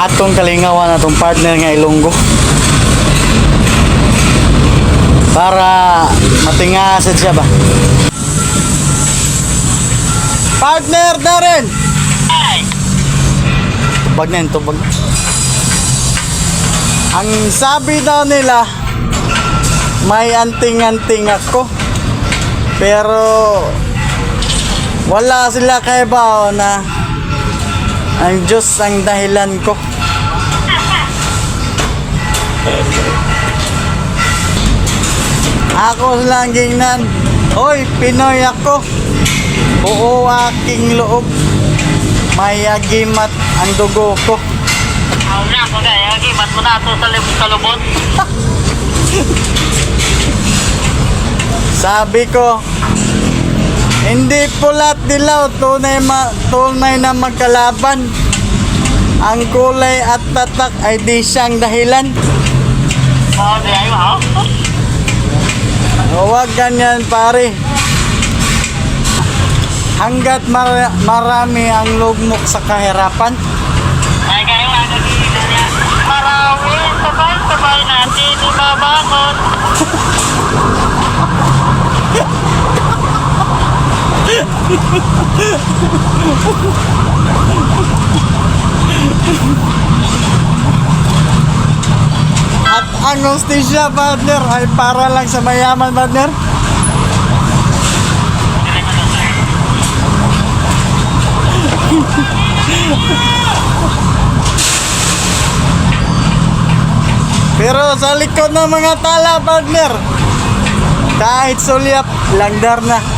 atong kalingawan atong partner nga Ilonggo para matingasan siya ba. Partner Darren, tubag na yun, tubag. Ang sabi daw nila may anting-anting ako, pero wala sila kay bao na ang Diyos ang dahilan ko. Ako lang gingnan, hoy Pinoy ako, buo aking loob, may agimat ang dugo ko. Ako na, agimat mo na ito sa lubot. Sabi ko, hindi pulat dilaw, tunay na magkalaban. Ang kulay at tatak ay di siyang dahilan. Oo, di ay mo. Huwag ganyan pare. Hanggat marami ang lugmok sa kahirapan. Ay, kayo nga nagiging niya. Marami, sabay natin ibabangon. At ang hostisya, partner, ay para lang sa mayaman, partner. Pero sa likod ng mga tala, partner, kahit sulyap, langdar na.